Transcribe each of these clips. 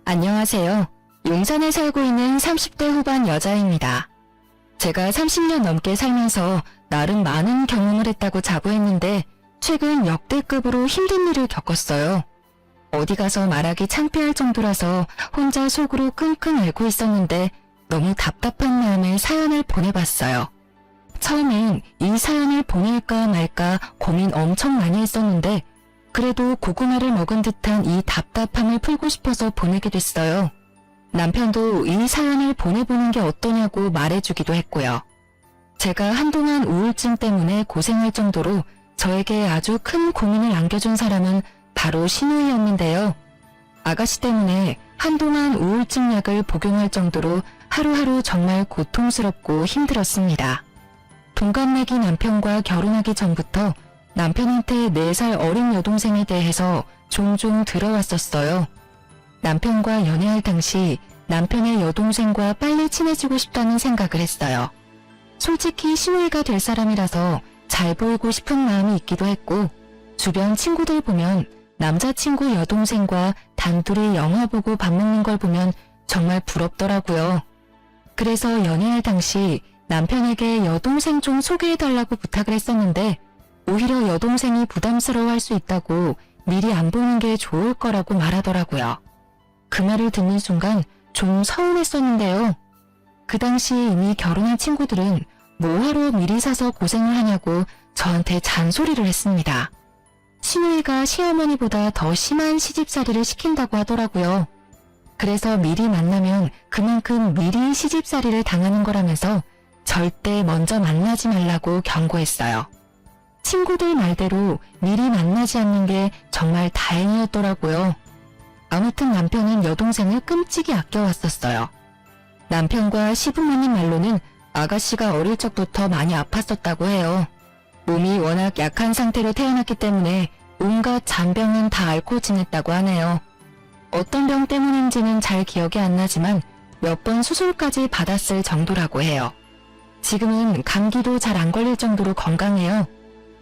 안녕하세요. 용산에 살고 있는 30대 후반 여자입니다. 제가 30년 넘게 살면서 나름 많은 경험을 했다고 자부했는데 최근 역대급으로 힘든 일을 겪었어요. 어디 가서 말하기 창피할 정도라서 혼자 속으로 끙끙 앓고 있었는데 너무 답답한 마음에 사연을 보내봤어요. 처음엔 이 사연을 보낼까 말까 고민 엄청 많이 했었는데 그래도 고구마를 먹은 듯한 이 답답함을 풀고 싶어서 보내게 됐어요. 남편도 이 사연을 보내보는 게 어떠냐고 말해주기도 했고요. 제가 한동안 우울증 때문에 고생할 정도로 저에게 아주 큰 고민을 안겨준 사람은 바로 신우이였는데요. 아가씨 때문에 한동안 우울증 약을 복용할 정도로 하루하루 정말 고통스럽고 힘들었습니다. 동갑내기 남편과 결혼하기 전부터 남편한테 4살 어린 여동생에 대해서 종종 들어왔었어요. 남편과 연애할 당시 남편의 여동생과 빨리 친해지고 싶다는 생각을 했어요. 솔직히 신우이가 될 사람이라서 잘 보이고 싶은 마음이 있기도 했고 주변 친구들 보면 남자친구 여동생과 단둘이 영화 보고 밥 먹는 걸 보면 정말 부럽더라고요. 그래서 연애할 당시 남편에게 여동생 좀 소개해달라고 부탁을 했었는데 오히려 여동생이 부담스러워할 수 있다고 미리 안 보는 게 좋을 거라고 말하더라고요. 그 말을 듣는 순간 좀 서운했었는데요. 그 당시 이미 결혼한 친구들은 뭐하러 미리 사서 고생을 하냐고 저한테 잔소리를 했습니다. 신우이가 시어머니보다 더 심한 시집살이를 시킨다고 하더라고요. 그래서 미리 만나면 그만큼 미리 시집살이를 당하는 거라면서 절대 먼저 만나지 말라고 경고했어요. 친구들 말대로 미리 만나지 않는 게 정말 다행이었더라고요. 아무튼 남편은 여동생을 끔찍이 아껴왔었어요. 남편과 시부모님 말로는 아가씨가 어릴 적부터 많이 아팠었다고 해요. 몸이 워낙 약한 상태로 태어났기 때문에 온갖 잔병은 다 앓고 지냈다고 하네요. 어떤 병 때문인지는 잘 기억이 안 나지만 몇 번 수술까지 받았을 정도라고 해요. 지금은 감기도 잘 안 걸릴 정도로 건강해요.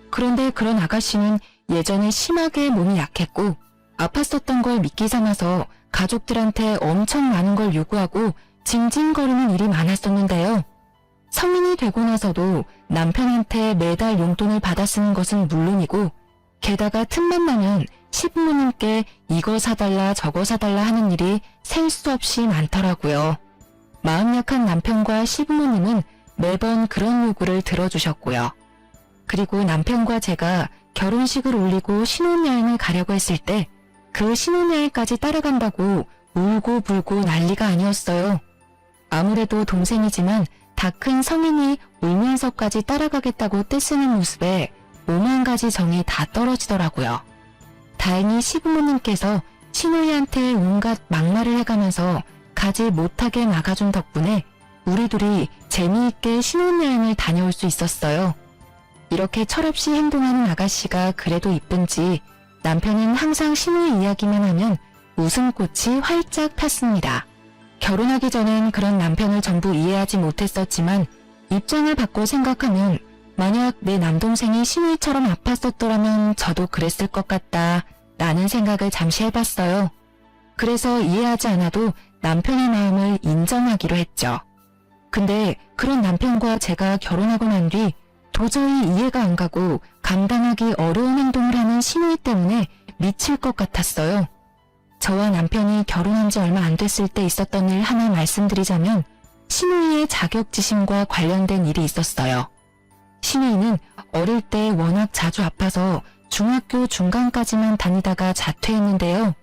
그런데 그런 아가씨는 예전에 심하게 몸이 약했고 아팠었던 걸 미끼 삼아서 가족들한테 엄청 많은 걸 요구하고 징징거리는 일이 많았었는데요. 성인이 되고 나서도 남편한테 매달 용돈을 받아 쓰는 것은 물론이고 게다가 틈만 나면 시부모님께 이거 사달라 저거 사달라 하는 일이 셀 수 없이 많더라고요. 마음 약한 남편과 시부모님은 매번 그런 요구를 들어주셨고요. 그리고 남편과 제가 결혼식을 올리고 신혼여행을 가려고 했을 때 그 신혼여행까지 따라간다고 울고 불고 난리가 아니었어요. 아무래도 동생이지만 다 큰 성인이 울면서까지 따라가겠다고 떼쓰는 모습에 5만 가지 정이 다 떨어지더라고요. 다행히 시부모님께서 신우이한테 온갖 막말을 해가면서 가지 못하게 막아준 덕분에 우리 둘이 재미있게 신혼여행을 다녀올 수 있었어요. 이렇게 철없이 행동하는 아가씨가 그래도 이쁜지 남편은 항상 신우이 이야기만 하면 웃음꽃이 활짝 폈습니다. 결혼하기 전엔 그런 남편을 전부 이해하지 못했었지만 입장을 바꿔 생각하면 만약 내 남동생이 신우이처럼 아팠었더라면 저도 그랬을 것 같다 라는 생각을 잠시 해봤어요. 그래서 이해하지 않아도 남편의 마음을 인정하기로 했죠. 근데 그런 남편과 제가 결혼하고 난 뒤 도저히 이해가 안 가고 감당하기 어려운 행동을 하는 신우이 때문에 미칠 것 같았어요. 저와 남편이 결혼한 지 얼마 안 됐을 때 있었던 일 하나 말씀드리자면 신우이의 자격지심과 관련된 일이 있었어요. 신우이는 어릴 때 워낙 자주 아파서 중학교 중간까지만 다니다가 자퇴했는데요.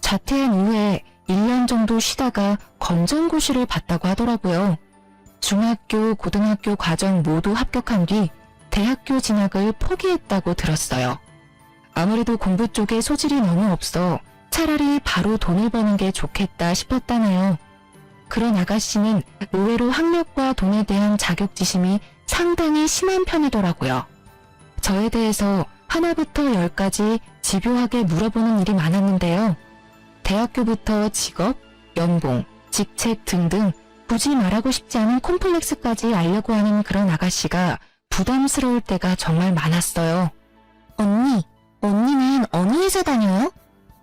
자퇴한 이후에 1년 정도 쉬다가 검정고시를 봤다고 하더라고요. 중학교, 고등학교 과정 모두 합격한 뒤 대학교 진학을 포기했다고 들었어요. 아무래도 공부 쪽에 소질이 너무 없어 차라리 바로 돈을 버는 게 좋겠다 싶었다네요. 그런 아가씨는 의외로 학력과 돈에 대한 자격지심이 상당히 심한 편이더라고요. 저에 대해서 하나부터 10까지 집요하게 물어보는 일이 많았는데요. 대학교부터 직업, 연봉, 직책 등등 굳이 말하고 싶지 않은 콤플렉스까지 알려고 하는 그런 아가씨가 부담스러울 때가 정말 많았어요. 언니는 어느 회사 다녀요?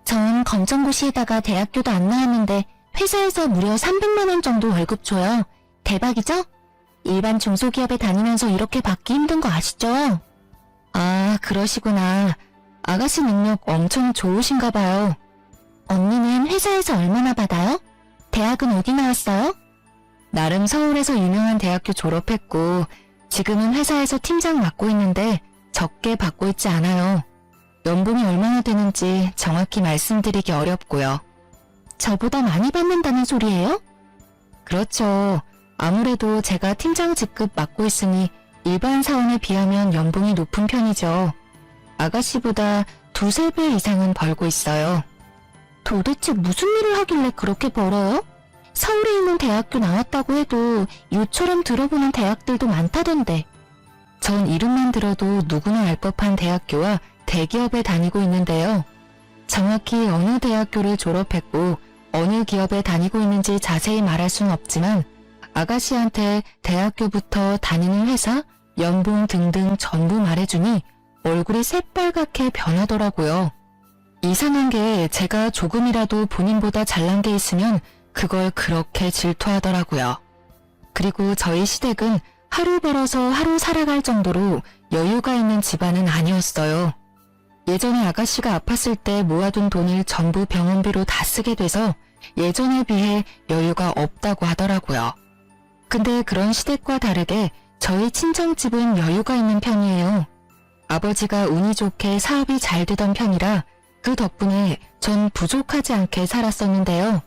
전 검정고시에다가 대학교도 안 나왔는데 회사에서 무려 300만 원 정도 월급 줘요. 대박이죠? 일반 중소기업에 다니면서 이렇게 받기 힘든 거 아시죠? 아, 그러시구나. 아가씨 능력 엄청 좋으신가 봐요. 언니는 회사에서 얼마나 받아요? 대학은 어디 나왔어요? 나름 서울에서 유명한 대학교 졸업했고 지금은 회사에서 팀장 맡고 있는데 적게 받고 있지 않아요. 연봉이 얼마나 되는지 정확히 말씀드리기 어렵고요. 저보다 많이 받는다는 소리예요? 그렇죠. 아무래도 제가 팀장 직급 맡고 있으니 일반 사원에 비하면 연봉이 높은 편이죠. 아가씨보다 두세 배 이상은 벌고 있어요. 도대체 무슨 일을 하길래 그렇게 벌어요? 서울에 있는 대학교 나왔다고 해도 요처럼 들어보는 대학들도 많다던데. 전 이름만 들어도 누구나 알 법한 대학교와 대기업에 다니고 있는데요. 정확히 어느 대학교를 졸업했고 어느 기업에 다니고 있는지 자세히 말할 수는 없지만 아가씨한테 대학교부터 다니는 회사, 연봉 등등 전부 말해주니 얼굴이 새빨갛게 변하더라고요. 이상한 게 제가 조금이라도 본인보다 잘난 게 있으면 그걸 그렇게 질투하더라고요. 그리고 저희 시댁은 하루 벌어서 하루 살아갈 정도로 여유가 있는 집안은 아니었어요. 예전에 아가씨가 아팠을 때 모아둔 돈을 전부 병원비로 다 쓰게 돼서 예전에 비해 여유가 없다고 하더라고요. 근데 그런 시댁과 다르게 저희 친정집은 여유가 있는 편이에요. 아버지가 운이 좋게 사업이 잘 되던 편이라 그 덕분에 전 부족하지 않게 살았었는데요.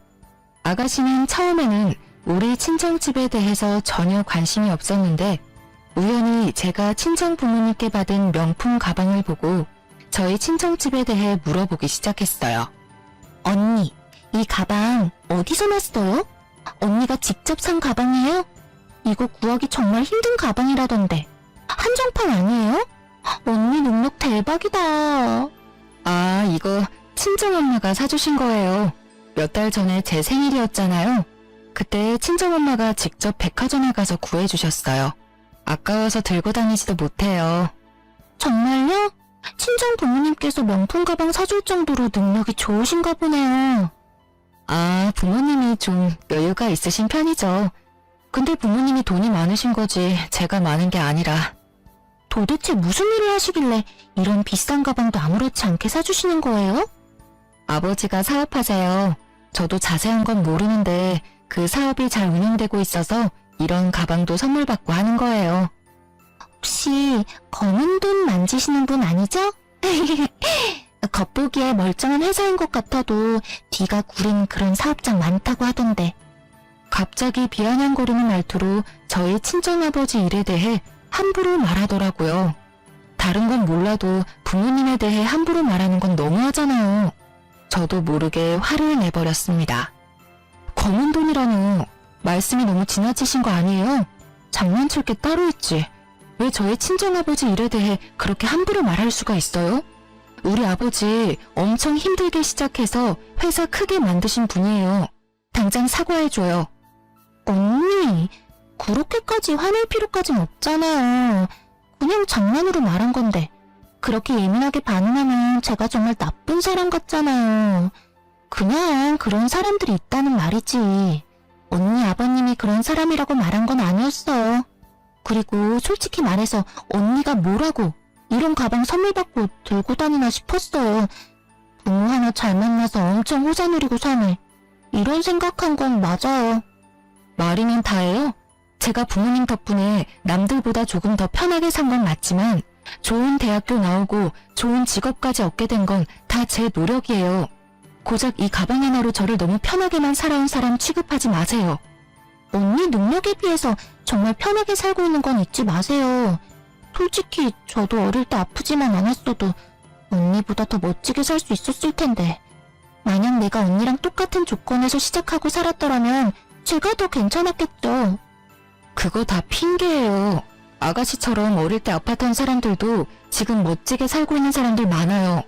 아가씨는 처음에는 우리 친정집에 대해서 전혀 관심이 없었는데 우연히 제가 친정 부모님께 받은 명품 가방을 보고 저희 친정집에 대해 물어보기 시작했어요. 언니, 이 가방 어디서 났어요? 언니가 직접 산 가방이에요? 이거 구하기 정말 힘든 가방이라던데. 한정판 아니에요? 언니 능력 대박이다. 아, 이거 친정엄마가 사주신 거예요. 몇 달 전에 제 생일이었잖아요. 그때 친정엄마가 직접 백화점에 가서 구해주셨어요. 아까워서 들고 다니지도 못해요. 정말요? 친정 부모님께서 명품 가방 사줄 정도로 능력이 좋으신가 보네요. 아, 부모님이 좀 여유가 있으신 편이죠. 근데 부모님이 돈이 많으신 거지 제가 많은 게 아니라. 도대체 무슨 일을 하시길래 이런 비싼 가방도 아무렇지 않게 사주시는 거예요? 아버지가 사업하세요. 저도 자세한 건 모르는데 그 사업이 잘 운영되고 있어서 이런 가방도 선물 받고 하는 거예요. 혹시 검은 돈 만지시는 분 아니죠? 겉보기에 멀쩡한 회사인 것 같아도 뒤가 구린 그런 사업장 많다고 하던데. 갑자기 비아냥거리는 말투로 저희 친정아버지 일에 대해 함부로 말하더라고요. 다른 건 몰라도 부모님에 대해 함부로 말하는 건 너무하잖아요. 저도 모르게 화를 내버렸습니다. 검은 돈이라뇨. 말씀이 너무 지나치신 거 아니에요? 장난칠 게 따로 있지. 왜 저희 친정아버지 일에 대해 그렇게 함부로 말할 수가 있어요? 우리 아버지 엄청 힘들게 시작해서 회사 크게 만드신 분이에요. 당장 사과해줘요. 언니, 그렇게까지 화낼 필요까진 없잖아요. 그냥 장난으로 말한 건데 그렇게 예민하게 반응하면 제가 정말 나쁜 사람 같잖아요. 그냥 그런 사람들이 있다는 말이지. 언니 아버님이 그런 사람이라고 말한 건 아니었어요. 그리고 솔직히 말해서 언니가 뭐라고 이런 가방 선물 받고 들고 다니나 싶었어요. 부모 하나 잘 만나서 엄청 호사 누리고 사네. 이런 생각한 건 맞아요. 말이면 다예요. 제가 부모님 덕분에 남들보다 조금 더 편하게 산 건 맞지만 좋은 대학교 나오고 좋은 직업까지 얻게 된 건 다 제 노력이에요. 고작 이 가방 하나로 저를 너무 편하게만 살아온 사람 취급하지 마세요. 언니 능력에 비해서 정말 편하게 살고 있는 건 잊지 마세요. 솔직히 저도 어릴 때 아프지만 않았어도 언니보다 더 멋지게 살 수 있었을 텐데. 만약 내가 언니랑 똑같은 조건에서 시작하고 살았더라면 제가 더 괜찮았겠죠. 그거 다 핑계예요. 아가씨처럼 어릴 때 아팠던 사람들도 지금 멋지게 살고 있는 사람들 많아요.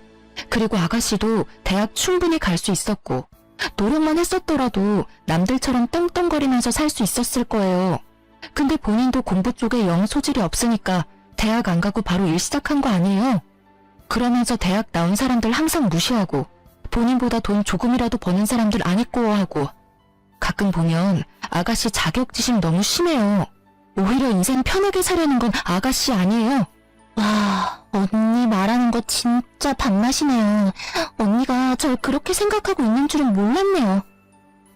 그리고 아가씨도 대학 충분히 갈 수 있었고 노력만 했었더라도 남들처럼 떵떵거리면서 살 수 있었을 거예요. 근데 본인도 공부 쪽에 영 소질이 없으니까 대학 안 가고 바로 일 시작한 거 아니에요? 그러면서 대학 나온 사람들 항상 무시하고 본인보다 돈 조금이라도 버는 사람들 안 있고하고 가끔 보면 아가씨 자격지심 너무 심해요. 오히려 인생 편하게 사려는 건 아가씨 아니에요. 와, 언니 말하는 거 진짜 밥맛이네요. 언니가 절 그렇게 생각하고 있는 줄은 몰랐네요.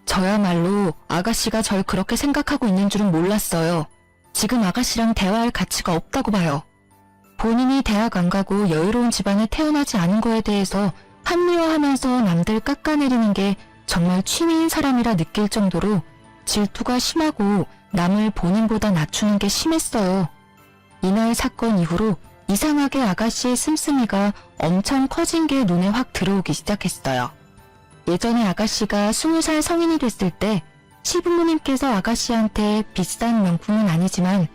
저야말로 아가씨가 절 그렇게 생각하고 있는 줄은 몰랐어요. 지금 아가씨랑 대화할 가치가 없다고 봐요. 본인이 대학 안 가고 여유로운 집안에 태어나지 않은 거에 대해서 합리화하면서 남들 깎아내리는 게 정말 취미인 사람이라 느낄 정도로 질투가 심하고 남을 본인보다 낮추는 게 심했어요. 이날 사건 이후로 이상하게 아가씨의 씀씀이가 엄청 커진 게 눈에 확 들어오기 시작했어요. 예전에 아가씨가 20살 성인이 됐을 때 시부모님께서 아가씨한테 비싼 명품은 아니지만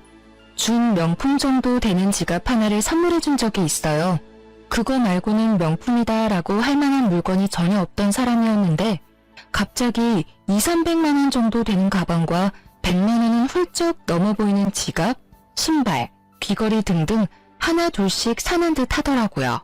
준 명품 정도 되는 지갑 하나를 선물해 준 적이 있어요. 그거 말고는 명품이다 라고 할 만한 물건이 전혀 없던 사람이었는데 갑자기 200~300만 원 정도 되는 가방과 100만 원은 훌쩍 넘어 보이는 지갑, 신발, 귀걸이 등등 하나 둘씩 사는 듯 하더라고요.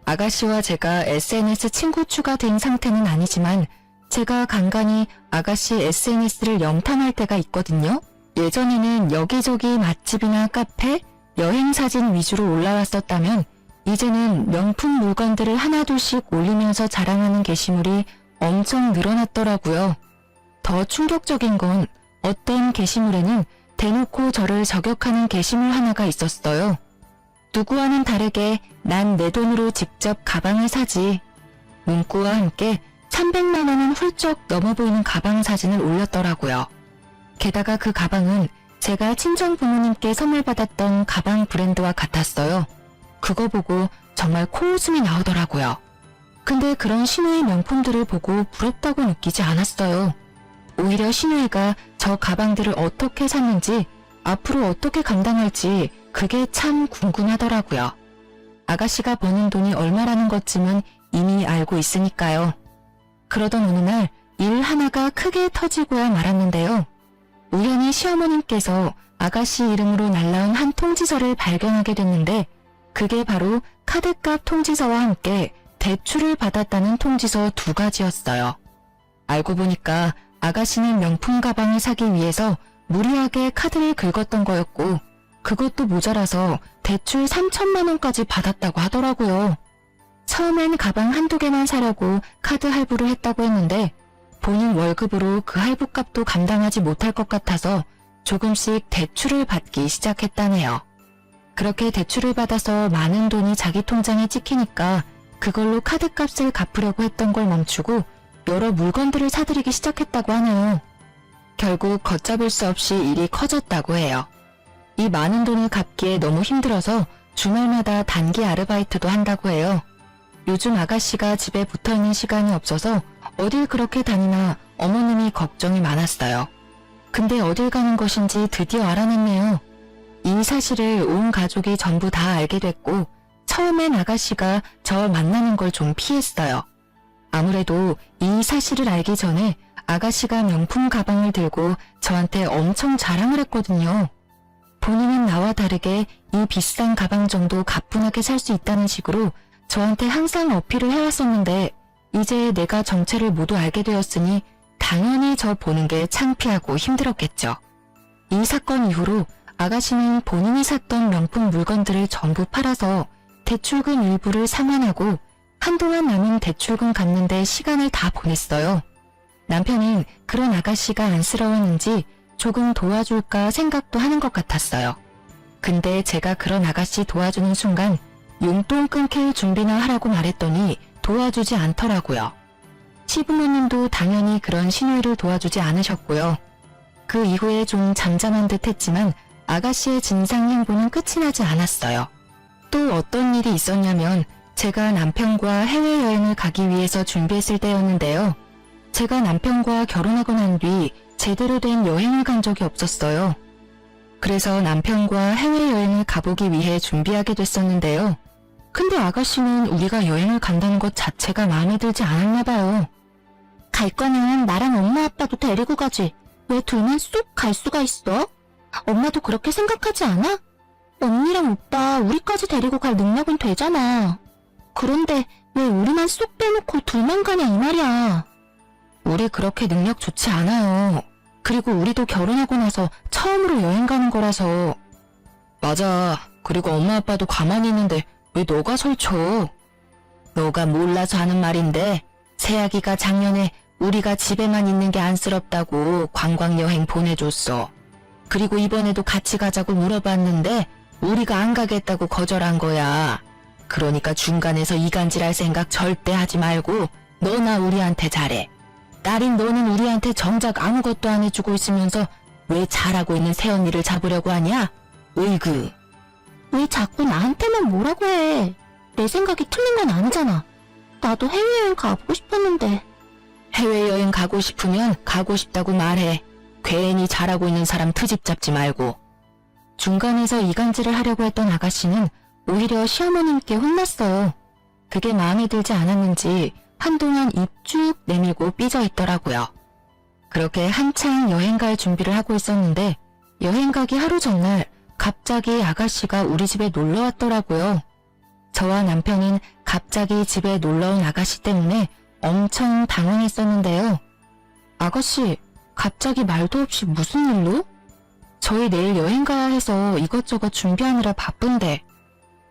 아가씨와 제가 SNS 친구 추가된 상태는 아니지만 제가 간간히 아가씨 SNS를 염탐할 때가 있거든요. 예전에는 여기저기 맛집이나 카페, 여행 사진 위주로 올라왔었다면 이제는 명품 물건들을 하나둘씩 올리면서 자랑하는 게시물이 엄청 늘어났더라고요. 더 충격적인 건 어떤 게시물에는 대놓고 저를 저격하는 게시물 하나가 있었어요. 누구와는 다르게 난 내 돈으로 직접 가방을 사지. 문구와 함께 300만 원은 훌쩍 넘어 보이는 가방 사진을 올렸더라고요. 게다가 그 가방은 제가 친정 부모님께 선물 받았던 가방 브랜드와 같았어요. 그거 보고 정말 코웃음이 나오더라고요. 근데 그런 신우의 명품들을 보고 부럽다고 느끼지 않았어요. 오히려 신우이가 저 가방들을 어떻게 샀는지 앞으로 어떻게 감당할지 그게 참 궁금하더라고요. 아가씨가 버는 돈이 얼마라는 것쯤은 이미 알고 있으니까요. 그러던 어느 날 일 하나가 크게 터지고야 말았는데요. 우연히 시어머님께서 아가씨 이름으로 날라온 한 통지서를 발견하게 됐는데 그게 바로 카드값 통지서와 함께 대출을 받았다는 통지서 2가지였어요. 알고 보니까 아가씨는 명품 가방을 사기 위해서 무리하게 카드를 긁었던 거였고 그것도 모자라서 대출 3천만 원까지 받았다고 하더라고요. 처음엔 가방 한두 개만 사려고 카드 할부를 했다고 했는데 본인 월급으로 그 할부값도 감당하지 못할 것 같아서 조금씩 대출을 받기 시작했다네요. 그렇게 대출을 받아서 많은 돈이 자기 통장에 찍히니까 그걸로 카드값을 갚으려고 했던 걸 멈추고 여러 물건들을 사들이기 시작했다고 하네요. 결국 걷잡을 수 없이 일이 커졌다고 해요. 이 많은 돈을 갚기에 너무 힘들어서 주말마다 단기 아르바이트도 한다고 해요. 요즘 아가씨가 집에 붙어있는 시간이 없어서 어딜 그렇게 다니나 어머님이 걱정이 많았어요. 근데 어딜 가는 것인지 드디어 알아냈네요. 이 사실을 온 가족이 전부 다 알게 됐고 처음엔 아가씨가 저 만나는 걸 좀 피했어요. 아무래도 이 사실을 알기 전에 아가씨가 명품 가방을 들고 저한테 엄청 자랑을 했거든요. 본인은 나와 다르게 이 비싼 가방 정도 가뿐하게 살 수 있다는 식으로 저한테 항상 어필을 해왔었는데 이제 내가 정체를 모두 알게 되었으니 당연히 저 보는 게 창피하고 힘들었겠죠. 이 사건 이후로 아가씨는 본인이 샀던 명품 물건들을 전부 팔아서 대출금 일부를 상환하고 한동안 남은 대출금 갚는데 시간을 다 보냈어요. 남편은 그런 아가씨가 안쓰러웠는지 조금 도와줄까 생각도 하는 것 같았어요. 근데 제가 그런 아가씨 도와주는 순간 용돈 끊길 준비나 하라고 말했더니 도와주지 않더라고요. 시부모님도 당연히 그런 시누이를 도와주지 않으셨고요. 그 이후에 좀 잠잠한 듯 했지만 아가씨의 진상 행보는 끝이 나지 않았어요. 또 어떤 일이 있었냐면 제가 남편과 해외여행을 가기 위해서 준비했을 때였는데요. 제가 남편과 결혼하고 난 뒤 제대로 된 여행을 간 적이 없었어요. 그래서 남편과 해외여행을 가보기 위해 준비하게 됐었는데요. 근데 아가씨는 우리가 여행을 간다는 것 자체가 마음에 들지 않았나 봐요. 갈 거면 나랑 엄마 아빠도 데리고 가지. 왜 둘만 쏙 갈 수가 있어? 엄마도 그렇게 생각하지 않아? 언니랑 오빠 우리까지 데리고 갈 능력은 되잖아. 그런데 왜 우리만 쏙 빼놓고 둘만 가냐 이 말이야. 우리 그렇게 능력 좋지 않아요. 그리고 우리도 결혼하고 나서 처음으로 여행 가는 거라서. 맞아. 그리고 엄마 아빠도 가만히 있는데 왜 너가 설쳐? 너가 몰라서 하는 말인데 새아기가 작년에 우리가 집에만 있는 게 안쓰럽다고 관광여행 보내줬어. 그리고 이번에도 같이 가자고 물어봤는데 우리가 안 가겠다고 거절한 거야. 그러니까 중간에서 이간질할 생각 절대 하지 말고 너나 우리한테 잘해. 딸인 너는 우리한테 정작 아무것도 안 해주고 있으면서 왜 잘하고 있는 새언니를 잡으려고 하냐? 으이그. 왜 자꾸 나한테만 뭐라고 해. 내 생각이 틀린 건 아니잖아. 나도 해외여행 가보고 싶었는데. 해외여행 가고 싶으면 가고 싶다고 말해. 괜히 잘하고 있는 사람 트집 잡지 말고. 중간에서 이간질을 하려고 했던 아가씨는 오히려 시어머님께 혼났어요. 그게 마음에 들지 않았는지 한동안 입 쭉 내밀고 삐져 있더라고요. 그렇게 한창 여행 갈 준비를 하고 있었는데 여행 가기 하루 전날 갑자기 아가씨가 우리 집에 놀러 왔더라고요. 저와 남편은 갑자기 집에 놀러온 아가씨 때문에 엄청 당황했었는데요. 아가씨, 갑자기 말도 없이 무슨 일로? 저희 내일 여행 가야 해서 이것저것 준비하느라 바쁜데.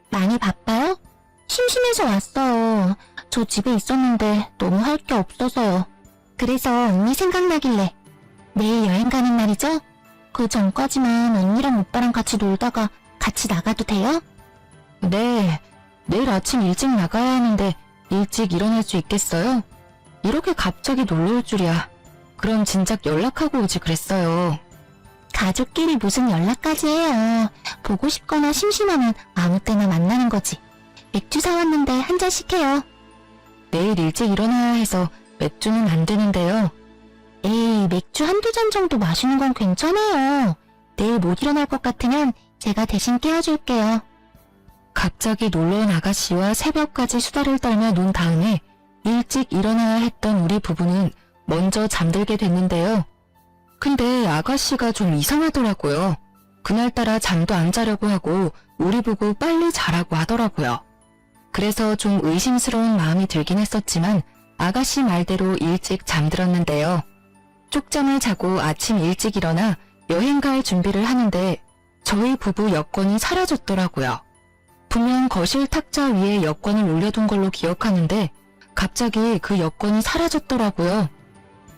많이 바빠요? 심심해서 왔어요. 저 집에 있었는데 너무 할 게 없어서요. 그래서 언니 생각나길래. 내일 여행 가는 날이죠? 그 전까지만 언니랑 오빠랑 같이 놀다가 같이 나가도 돼요? 네, 내일 아침 일찍 나가야 하는데 일찍 일어날 수 있겠어요? 이렇게 갑자기 놀러 올 줄이야. 그럼 진작 연락하고 오지 그랬어요. 가족끼리 무슨 연락까지 해요. 보고 싶거나 심심하면 아무 때나 만나는 거지. 맥주 사왔는데 한 잔씩 해요. 내일 일찍 일어나야 해서 맥주는 안 되는데요. 에이, 맥주 한두 잔 정도 마시는 건 괜찮아요. 내일 못 일어날 것 같으면 제가 대신 깨워줄게요. 갑자기 놀러온 아가씨와 새벽까지 수다를 떨며 논 다음에 일찍 일어나야 했던 우리 부부는 먼저 잠들게 됐는데요. 근데 아가씨가 좀 이상하더라고요. 그날따라 잠도 안 자려고 하고 우리 보고 빨리 자라고 하더라고요. 그래서 좀 의심스러운 마음이 들긴 했었지만 아가씨 말대로 일찍 잠들었는데요. 쪽잠을 자고 아침 일찍 일어나 여행 갈 준비를 하는데 저희 부부 여권이 사라졌더라고요. 분명 거실 탁자 위에 여권을 올려둔 걸로 기억하는데 갑자기 그 여권이 사라졌더라고요.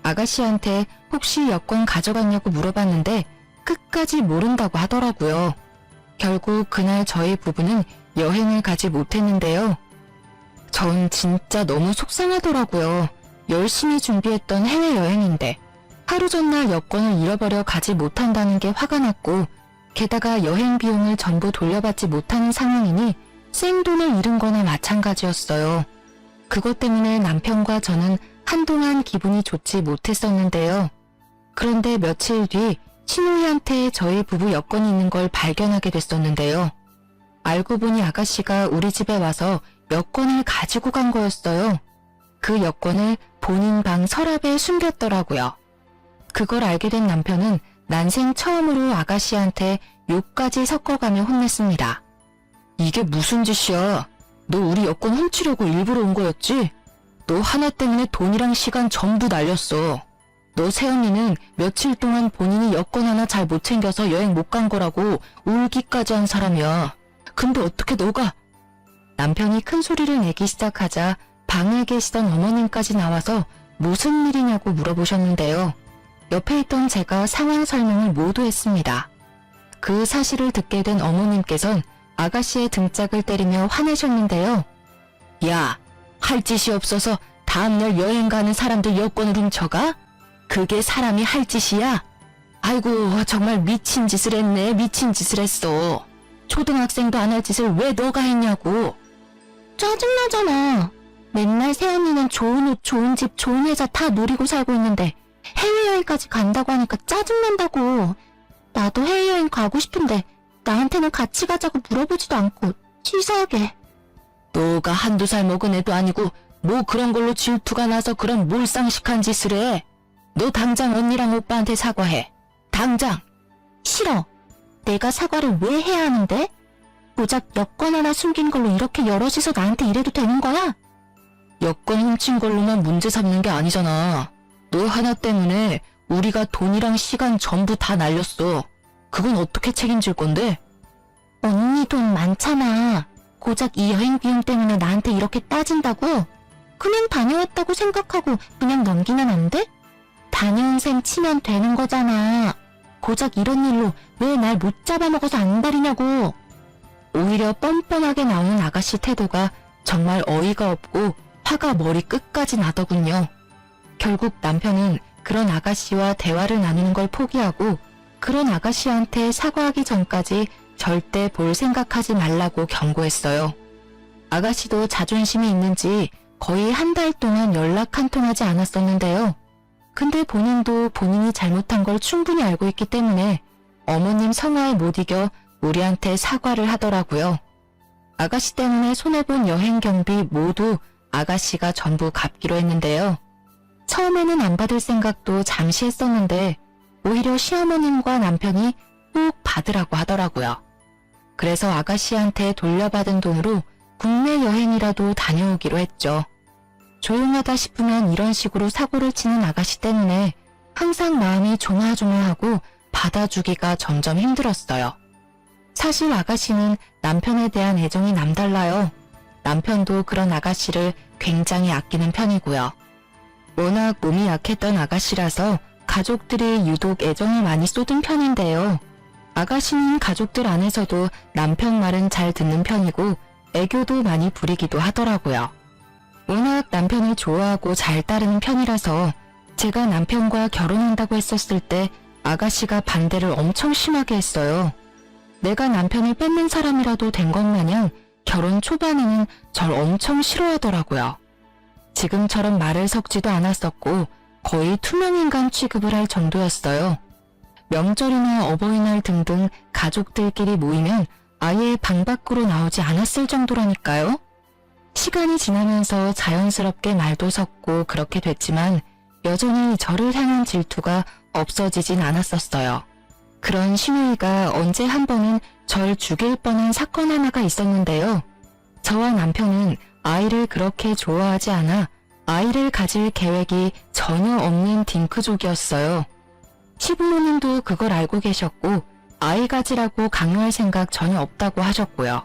아가씨한테 혹시 여권 가져갔냐고 물어봤는데 끝까지 모른다고 하더라고요. 결국 그날 저희 부부는 여행을 가지 못했는데요. 전 진짜 너무 속상하더라고요. 열심히 준비했던 해외여행인데 하루 전날 여권을 잃어버려 가지 못한다는 게 화가 났고 게다가 여행 비용을 전부 돌려받지 못하는 상황이니 생돈을 잃은 거나 마찬가지였어요. 그것 때문에 남편과 저는 한동안 기분이 좋지 못했었는데요. 그런데 며칠 뒤 신우이한테 저희 부부 여권이 있는 걸 발견하게 됐었는데요. 알고 보니 아가씨가 우리 집에 와서 여권을 가지고 간 거였어요. 그 여권을 본인 방 서랍에 숨겼더라고요. 그걸 알게 된 남편은 난생 처음으로 아가씨한테 욕까지 섞어가며 혼냈습니다. 이게 무슨 짓이야? 너 우리 여권 훔치려고 일부러 온 거였지? 너 하나 때문에 돈이랑 시간 전부 날렸어. 너 새언니는 며칠 동안 본인이 여권 하나 잘 못 챙겨서 여행 못 간 거라고 울기까지 한 사람이야. 근데 어떻게 너가... 남편이 큰 소리를 내기 시작하자 방에 계시던 어머님까지 나와서 무슨 일이냐고 물어보셨는데요. 옆에 있던 제가 상황 설명을 모두 했습니다. 그 사실을 듣게 된 어머님께선 아가씨의 등짝을 때리며 화내셨는데요. 야, 할 짓이 없어서 다음날 여행 가는 사람들 여권을 훔쳐가? 그게 사람이 할 짓이야? 아이고, 정말 미친 짓을 했네. 미친 짓을 했어. 초등학생도 안 할 짓을 왜 너가 했냐고. 짜증나잖아. 맨날 새언니는 좋은 옷, 좋은 집, 좋은 회사 다 누리고 살고 있는데 해외여행까지 간다고 하니까 짜증난다고. 나도 해외여행 가고 싶은데 나한테는 같이 가자고 물어보지도 않고 치사하게. 너가 한두 살 먹은 애도 아니고 뭐 그런 걸로 질투가 나서 그런 몰상식한 짓을 해. 너 당장 언니랑 오빠한테 사과해. 당장. 싫어. 내가 사과를 왜 해야 하는데? 고작 여권 하나 숨긴 걸로 이렇게 여럿이서 나한테 이래도 되는 거야? 여권 훔친 걸로만 문제 삼는 게 아니잖아. 너 하나 때문에 우리가 돈이랑 시간 전부 다 날렸어. 그건 어떻게 책임질 건데? 언니 돈 많잖아. 고작 이 여행 비용 때문에 나한테 이렇게 따진다고? 그냥 다녀왔다고 생각하고 그냥 넘기면 안 돼? 다녀온 셈 치면 되는 거잖아. 고작 이런 일로 왜 날 못 잡아먹어서 안달이냐고. 오히려 뻔뻔하게 나오는 아가씨 태도가 정말 어이가 없고 화가 머리 끝까지 나더군요. 결국 남편은 그런 아가씨와 대화를 나누는 걸 포기하고 그런 아가씨한테 사과하기 전까지 절대 볼 생각하지 말라고 경고했어요. 아가씨도 자존심이 있는지 거의 한 달 동안 연락 한 통 하지 않았었는데요. 근데 본인도 본인이 잘못한 걸 충분히 알고 있기 때문에 어머님 성화에 못 이겨 우리한테 사과를 하더라고요. 아가씨 때문에 손해본 여행 경비 모두 아가씨가 전부 갚기로 했는데요. 처음에는 안 받을 생각도 잠시 했었는데 오히려 시어머님과 남편이 꼭 받으라고 하더라고요. 그래서 아가씨한테 돌려받은 돈으로 국내 여행이라도 다녀오기로 했죠. 조용하다 싶으면 이런 식으로 사고를 치는 아가씨 때문에 항상 마음이 조마조마하고 받아주기가 점점 힘들었어요. 사실 아가씨는 남편에 대한 애정이 남달라요. 남편도 그런 아가씨를 굉장히 아끼는 편이고요. 워낙 몸이 약했던 아가씨라서 가족들이 유독 애정을 많이 쏟은 편인데요. 아가씨는 가족들 안에서도 남편 말은 잘 듣는 편이고 애교도 많이 부리기도 하더라고요. 워낙 남편을 좋아하고 잘 따르는 편이라서 제가 남편과 결혼한다고 했었을 때 아가씨가 반대를 엄청 심하게 했어요. 내가 남편을 뺏는 사람이라도 된 것 마냥 결혼 초반에는 절 엄청 싫어하더라고요. 지금처럼 말을 섞지도 않았었고 거의 투명인간 취급을 할 정도였어요. 명절이나 어버이날 등등 가족들끼리 모이면 아예 방 밖으로 나오지 않았을 정도라니까요. 시간이 지나면서 자연스럽게 말도 섞고 그렇게 됐지만 여전히 저를 향한 질투가 없어지진 않았었어요. 그런 신우이가 언제 한 번은 절 죽일 뻔한 사건 하나가 있었는데요. 저와 남편은 아이를 그렇게 좋아하지 않아 아이를 가질 계획이 전혀 없는 딩크족이었어요. 시부모님도 그걸 알고 계셨고 아이 가지라고 강요할 생각 전혀 없다고 하셨고요.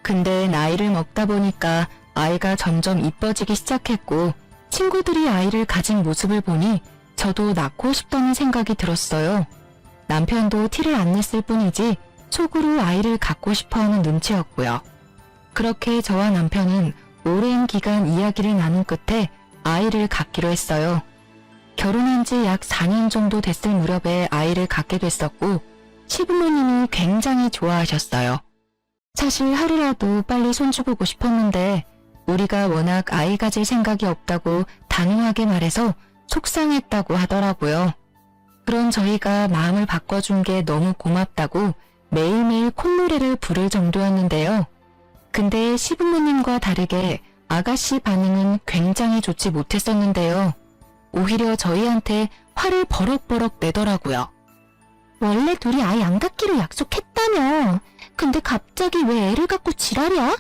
근데 나이를 먹다 보니까 아이가 점점 이뻐지기 시작했고 친구들이 아이를 가진 모습을 보니 저도 낳고 싶다는 생각이 들었어요. 남편도 티를 안 냈을 뿐이지 속으로 아이를 갖고 싶어하는 눈치였고요. 그렇게 저와 남편은 오랜 기간 이야기를 나눈 끝에 아이를 갖기로 했어요. 결혼한 지 약 4년 정도 됐을 무렵에 아이를 갖게 됐었고 시부모님이 굉장히 좋아하셨어요. 사실 하루라도 빨리 손주보고 싶었는데 우리가 워낙 아이 가질 생각이 없다고 단호하게 말해서 속상했다고 하더라고요. 그런 저희가 마음을 바꿔준 게 너무 고맙다고 매일매일 콧노래를 부를 정도였는데요. 근데 시부모님과 다르게 아가씨 반응은 굉장히 좋지 못했었는데요. 오히려 저희한테 화를 버럭버럭 내더라고요. 원래 둘이 아이 안 갖기로 약속했다며. 근데 갑자기 왜 애를 갖고 지랄이야?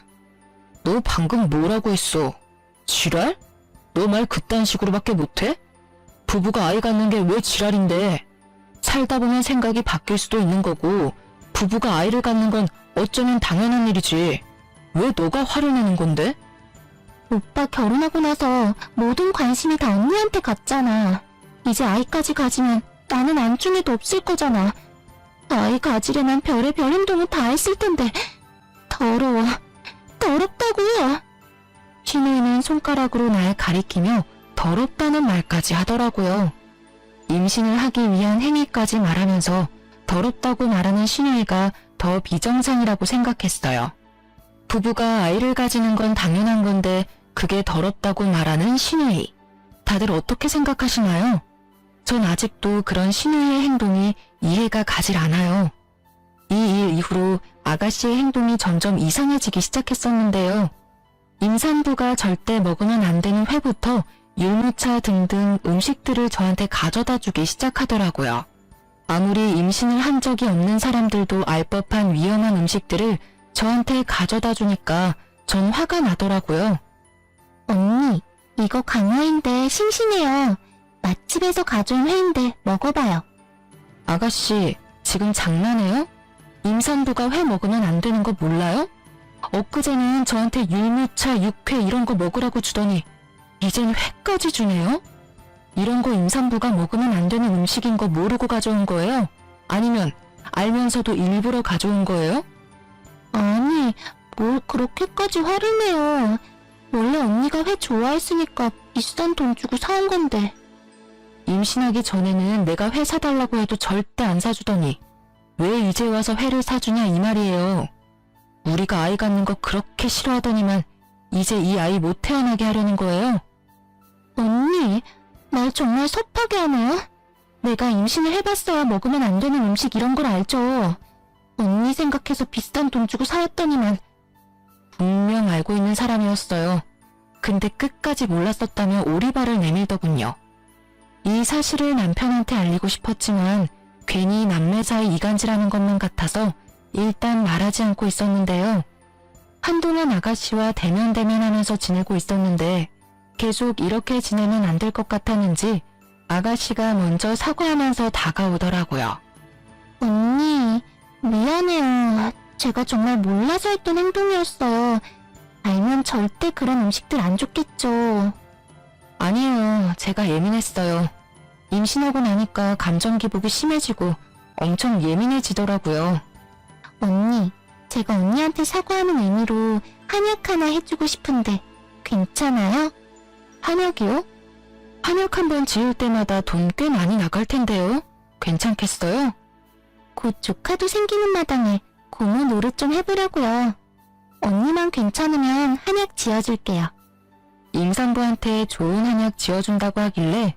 너 방금 뭐라고 했어? 지랄? 너 말 그딴 식으로밖에 못해? 부부가 아이 갖는 게 왜 지랄인데? 살다 보면 생각이 바뀔 수도 있는 거고 부부가 아이를 갖는 건 어쩌면 당연한 일이지. 왜 너가 화를 내는 건데? 오빠 결혼하고 나서 모든 관심이 다 언니한테 갔잖아. 이제 아이까지 가지면 나는 안중에도 없을 거잖아. 아이 가지려면 별의별 행동을 다 했을 텐데 더러워. 더럽다고요. 신우이는 손가락으로 날 가리키며 더럽다는 말까지 하더라고요. 임신을 하기 위한 행위까지 말하면서 더럽다고 말하는 신우이가 더 비정상이라고 생각했어요. 부부가 아이를 가지는 건 당연한 건데 그게 더럽다고 말하는 신우이. 다들 어떻게 생각하시나요? 전 아직도 그런 신우이의 행동이 이해가 가질 않아요. 이 일 이후로 아가씨의 행동이 점점 이상해지기 시작했었는데요. 임산부가 절대 먹으면 안 되는 회부터 율무차 등등 음식들을 저한테 가져다 주기 시작하더라고요. 아무리 임신을 한 적이 없는 사람들도 알 법한 위험한 음식들을 저한테 가져다 주니까 전 화가 나더라고요. 언니, 이거 강화인데 싱싱해요. 맛집에서 가져온 회인데 먹어봐요. 아가씨, 지금 장난해요? 임산부가 회 먹으면 안 되는 거 몰라요? 엊그제는 저한테 율무차, 육회 이런 거 먹으라고 주더니 이젠 회까지 주네요? 이런 거 임산부가 먹으면 안 되는 음식인 거 모르고 가져온 거예요? 아니면 알면서도 일부러 가져온 거예요? 아니, 뭘 그렇게까지 화를 내요. 원래 언니가 회 좋아했으니까 비싼 돈 주고 사온 건데. 임신하기 전에는 내가 회 사달라고 해도 절대 안 사주더니 왜 이제 와서 회를 사주냐 이 말이에요. 우리가 아이 갖는 거 그렇게 싫어하더니만 이제 이 아이 못 태어나게 하려는 거예요? 언니, 말 정말 섭하게 하네요. 내가 임신을 해봤어야 먹으면 안 되는 음식 이런 걸 알죠. 언니 생각해서 비싼 돈 주고 사왔더니만. 분명 알고 있는 사람이었어요. 근데 끝까지 몰랐었다며 오리발을 내밀더군요. 이 사실을 남편한테 알리고 싶었지만 괜히 남매 사이 이간질하는 것만 같아서 일단 말하지 않고 있었는데요. 한동안 아가씨와 대면대면하면서 지내고 있었는데 계속 이렇게 지내면 안 될 것 같았는지 아가씨가 먼저 사과하면서 다가오더라고요. 언니, 미안해요. 제가 정말 몰라서 했던 행동이었어요. 알면 절대 그런 음식들 안 좋겠죠. 아니에요. 제가 예민했어요. 임신하고 나니까 감정 기복이 심해지고 엄청 예민해지더라고요. 언니, 제가 언니한테 사과하는 의미로 한약 하나 해주고 싶은데 괜찮아요? 한약이요? 한약 한 번 지을 때마다 돈 꽤 많이 나갈 텐데요. 괜찮겠어요? 곧 조카도 생기는 마당에 고모 노릇 좀 해보려고요. 언니만 괜찮으면 한약 지어줄게요. 임산부한테 좋은 한약 지어준다고 하길래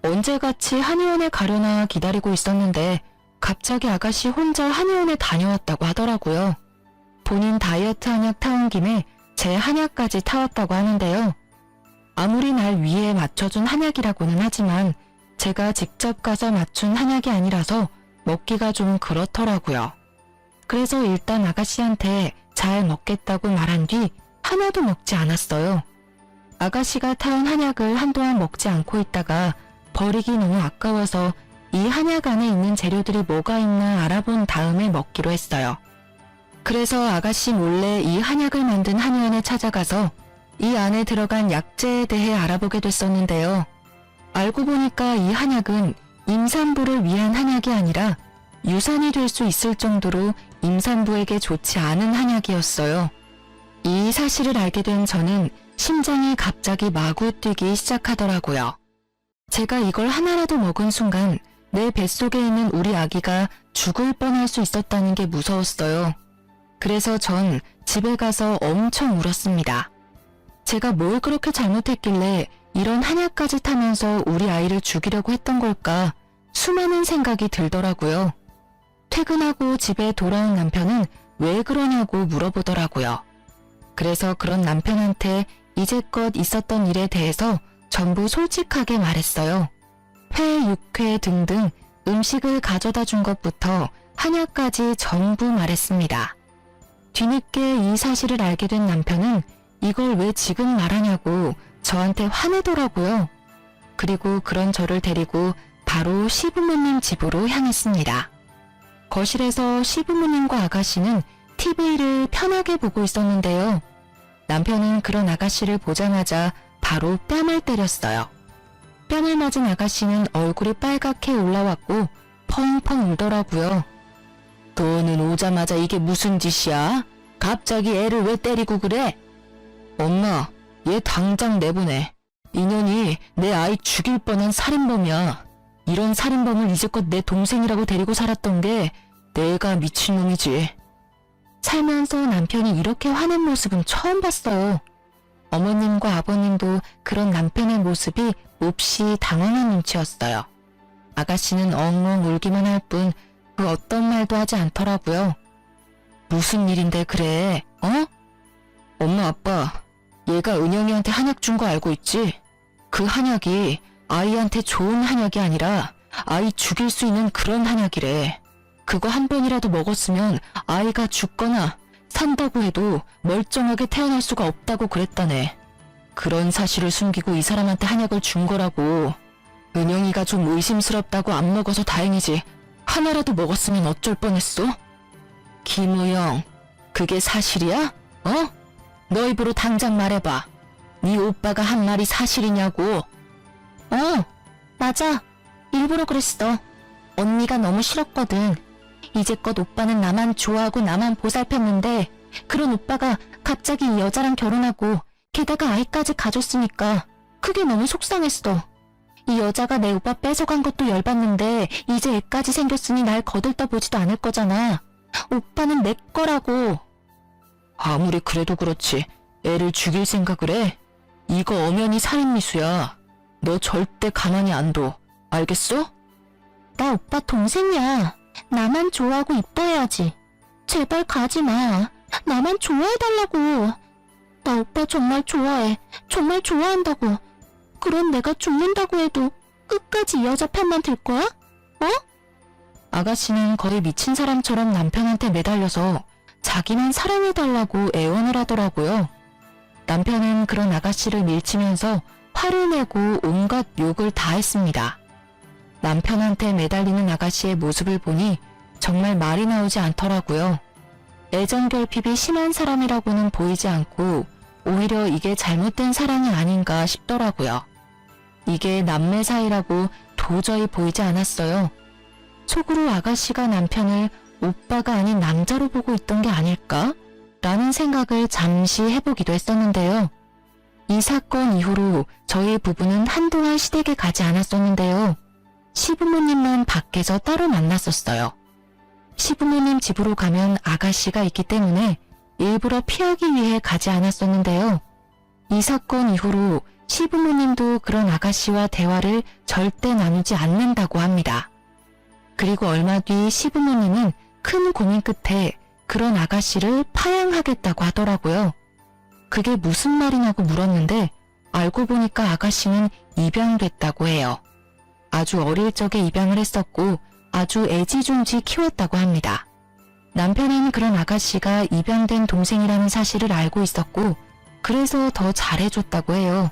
언제같이 한의원에 가려나 기다리고 있었는데 갑자기 아가씨 혼자 한의원에 다녀왔다고 하더라고요. 본인 다이어트 한약 타온 김에 제 한약까지 타왔다고 하는데요. 아무리 날 위에 맞춰준 한약이라고는 하지만 제가 직접 가서 맞춘 한약이 아니라서 먹기가 좀 그렇더라고요. 그래서 일단 아가씨한테 잘 먹겠다고 말한 뒤 하나도 먹지 않았어요. 아가씨가 타온 한약을 한동안 먹지 않고 있다가 버리기 너무 아까워서 이 한약 안에 있는 재료들이 뭐가 있나 알아본 다음에 먹기로 했어요. 그래서 아가씨 몰래 이 한약을 만든 한의원에 찾아가서 이 안에 들어간 약재에 대해 알아보게 됐었는데요. 알고 보니까 이 한약은 임산부를 위한 한약이 아니라 유산이 될 수 있을 정도로 임산부에게 좋지 않은 한약이었어요. 이 사실을 알게 된 저는 심장이 갑자기 마구 뛰기 시작하더라고요. 제가 이걸 하나라도 먹은 순간 내 뱃속에 있는 우리 아기가 죽을 뻔할 수 있었다는 게 무서웠어요. 그래서 전 집에 가서 엄청 울었습니다. 제가 뭘 그렇게 잘못했길래 이런 한약까지 타면서 우리 아이를 죽이려고 했던 걸까 수많은 생각이 들더라고요. 퇴근하고 집에 돌아온 남편은 왜 그러냐고 물어보더라고요. 그래서 그런 남편한테 이제껏 있었던 일에 대해서 전부 솔직하게 말했어요. 회, 육회 등등 음식을 가져다 준 것부터 한약까지 전부 말했습니다. 뒤늦게 이 사실을 알게 된 남편은 이걸 왜 지금 말하냐고 저한테 화내더라고요. 그리고 그런 저를 데리고 바로 시부모님 집으로 향했습니다. 거실에서 시부모님과 아가씨는 TV를 편하게 보고 있었는데요. 남편은 그런 아가씨를 보자마자 바로 뺨을 때렸어요. 뺨을 맞은 아가씨는 얼굴이 빨갛게 올라왔고 펑펑 울더라고요. 너는 오자마자 이게 무슨 짓이야? 갑자기 애를 왜 때리고 그래? 엄마, 얘 당장 내보내. 인연이 내 아이 죽일 뻔한 살인범이야. 이런 살인범을 이제껏 내 동생이라고 데리고 살았던 게 내가 미친놈이지. 살면서 남편이 이렇게 화낸 모습은 처음 봤어요. 어머님과 아버님도 그런 남편의 모습이 몹시 당황한 눈치였어요. 아가씨는 엉엉 울기만 할 뿐 그 어떤 말도 하지 않더라고요. 무슨 일인데 그래, 어? 엄마 아빠, 얘가 은영이한테 한약 준 거 알고 있지? 그 한약이 아이한테 좋은 한약이 아니라 아이 죽일 수 있는 그런 한약이래. 그거 한 번이라도 먹었으면 아이가 죽거나 산다고 해도 멀쩡하게 태어날 수가 없다고 그랬다네. 그런 사실을 숨기고 이 사람한테 한약을 준 거라고. 은영이가 좀 의심스럽다고 안 먹어서 다행이지. 하나라도 먹었으면 어쩔 뻔했어? 김우영, 그게 사실이야? 어? 너 입으로 당장 말해봐. 네 오빠가 한 말이 사실이냐고. 맞아. 일부러 그랬어. 언니가 너무 싫었거든. 이제껏 오빠는 나만 좋아하고 나만 보살폈는데 그런 오빠가 갑자기 이 여자랑 결혼하고 게다가 아이까지 가졌으니까 그게 너무 속상했어. 이 여자가 내 오빠 뺏어간 것도 열받는데 이제 애까지 생겼으니 날 거들떠보지도 않을 거잖아. 오빠는 내 거라고. 아무리 그래도 그렇지. 애를 죽일 생각을 해? 이거 엄연히 살인미수야. 너 절대 가만히 안 둬. 알겠어? 나 오빠 동생이야. 나만 좋아하고 이뻐해야지. 제발 가지 마. 나만 좋아해달라고. 나 오빠 정말 좋아해. 정말 좋아한다고. 그럼 내가 죽는다고 해도 끝까지 이 여자 편만 들 거야? 아가씨는 거의 미친 사람처럼 남편한테 매달려서 자기만 사랑해달라고 애원을 하더라고요. 남편은 그런 아가씨를 밀치면서 화를 내고 온갖 욕을 다 했습니다. 남편한테 매달리는 아가씨의 모습을 보니 정말 말이 나오지 않더라고요. 애정 결핍이 심한 사람이라고는 보이지 않고 오히려 이게 잘못된 사랑이 아닌가 싶더라고요. 이게 남매 사이라고 도저히 보이지 않았어요. 속으로 아가씨가 남편을 오빠가 아닌 남자로 보고 있던 게 아닐까? 라는 생각을 잠시 해보기도 했었는데요. 이 사건 이후로 저희 부부는 한동안 시댁에 가지 않았었는데요. 시부모님만 밖에서 따로 만났었어요. 시부모님 집으로 가면 아가씨가 있기 때문에 일부러 피하기 위해 가지 않았었는데요. 이 사건 이후로 시부모님도 그런 아가씨와 대화를 절대 나누지 않는다고 합니다. 그리고 얼마 뒤 시부모님은 큰 고민 끝에 그런 아가씨를 파양하겠다고 하더라고요. 그게 무슨 말이냐고 물었는데 알고 보니까 아가씨는 입양됐다고 해요. 아주 어릴 적에 입양을 했었고 아주 애지중지 키웠다고 합니다. 남편은 그런 아가씨가 입양된 동생이라는 사실을 알고 있었고 그래서 더 잘해줬다고 해요.